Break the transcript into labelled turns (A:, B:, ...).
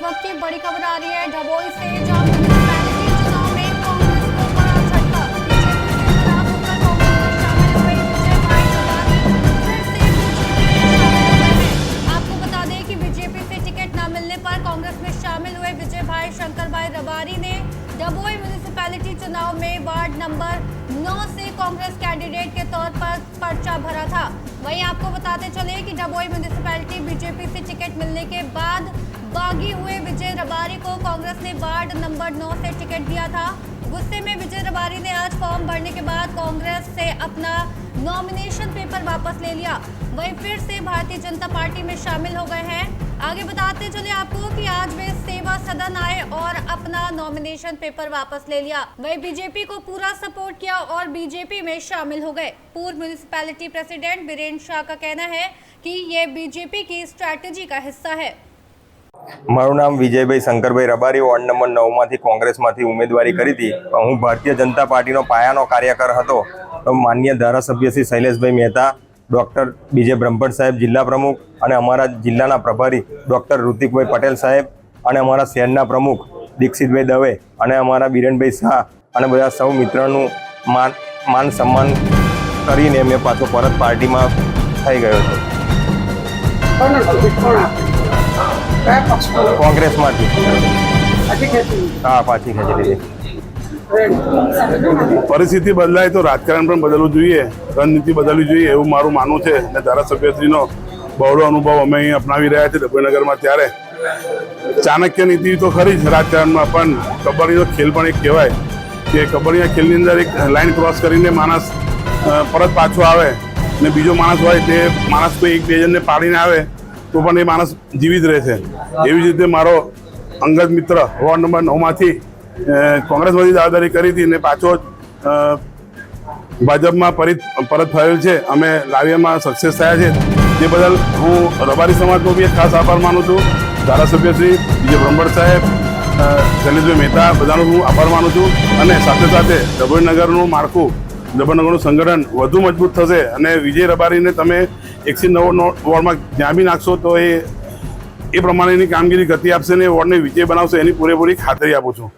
A: इस वक्त की बड़ी खबर आ रही है डभोई से, जहां म्युनिसिपैलिटी चुनाव में कांग्रेस को बड़ा झटका। बीजेपी से नाराज होकर कांग्रेस में शामिल हुए विजय भाई रबारी फिर से बीजेपी में शामिल हो गए हैं। आपको बता दें कि बीजेपी से टिकट न मिलने पर कांग्रेस में शामिल हुए विजय भाई शंकर भाई रबारी ने डभोई म्युनिसिपैलिटी चुनाव में वार्ड नंबर 9 से कांग्रेस कैंडिडेट के तौर पर पर्चा भरा था। वहीं आपको बताते चले कि डभोई म्युनिसिपैलिटी बीजेपी से टिकट मिलने के बाद बागी हुए विजय रबारी को कांग्रेस ने वार्ड नंबर 9 से टिकट दिया था। गुस्से में विजय रबारी ने आज फॉर्म भरने के बाद कांग्रेस से अपना नॉमिनेशन पेपर वापस ले लिया। वहीं फिर से भारतीय जनता पार्टी में शामिल हो गए हैं। आगे बताते चले आपको कि आज वे सेवा सदन आए और अपना नॉमिनेशन पेपर वापस ले लिया। वहीं बीजेपी को पूरा सपोर्ट किया और बीजेपी में शामिल हो गए। पूर्व म्युनिसिपैलिटी प्रेसिडेंट वीरेंद्र शाह का कहना है कि ये बीजेपी की स्ट्रेटेजी का हिस्सा है।
B: મારું નામ વિજયભાઈ શંકરભાઈ રબારી, વોર્ડ નંબર 9 માંથી કોંગ્રેસમાંથી ઉમેદવારી કરી હતી। હું ભારતીય જનતા પાર્ટીનો પાયાનો કાર્યકર હતો। તો માનનીય ધારાસભ્ય શ્રી શૈલેષભાઈ મહેતા, ડૉક્ટર બીજે બ્રહ્મભટ્ટ સાહેબ જિલ્લા પ્રમુખ અને અમારા જિલ્લાના પ્રભારી ડૉક્ટર ઋતિકભાઈ પટેલ સાહેબ અને અમારા શહેરના પ્રમુખ દીક્ષિતભાઈ દવે અને અમારા બિરેનભાઈ શાહ અને બધા સૌ મિત્રોનું માન સન્માન કરીને મેં પાછો પરત પાર્ટીમાં થઈ ગયો છું। કોંગ્રેસમાંથી હા, પાછી ખેંચી લીધી।
C: પરિસ્થિતિ બદલાય તો રાજકારણ પણ બદલવું જોઈએ, રણનીતિ બદલવી જોઈએ એવું મારું માનવું છે। અને ધારાસભ્યશ્રીનો બહોળો અનુભવ અમે અહીં અપનાવી રહ્યા છીએ ડભોઈનગરમાં। ત્યારે ચાણક્ય નીતિ તો ખરી જ રાજકારણમાં, પણ કબડ્ડીનો ખેલ પણ એક કહેવાય કે કબડ્ડીના ખેલની અંદર એક લાઈન ક્રોસ કરીને માણસ પરત પાછો આવે ને બીજો માણસ હોય તે માણસ કોઈ એક બે જણને પાડીને આવે તો પણ એ માણસ જીવિત રહે છે। એવી જ રીતે મારો અંગત મિત્ર વોર્ડ નંબર 9 માંથી કોંગ્રેસમાંથી દાવેદારી કરી હતી ને પાછો ભાજપમાં પરત થયેલ છે। અમે લાવ્યામાં સક્સેસ થયા છે, તે બદલ હું રબારી સમાજનો બી એક ખાસ આભાર માનું છું। ધારાસભ્ય શ્રી બીજે બ્રહ્મભટ્ટ સાહેબ, શૈલેષભાઈ મહેતા, બધાનો હું આભાર માનું છું। અને સાથે સાથે ડભોઈનગરનું માળખું, ડભોઈનગરનું સંગઠન વધુ મજબૂત થશે અને વિજય રબારીને તમે 109 વોર્ડમાં જ્યાં બી નાખશો તો એ પ્રમાણેની કામગીરી ગતિ આપશે ને વોર્ડને વિજય બનાવશે, એની પૂરેપૂરી ખાતરી આપું છું।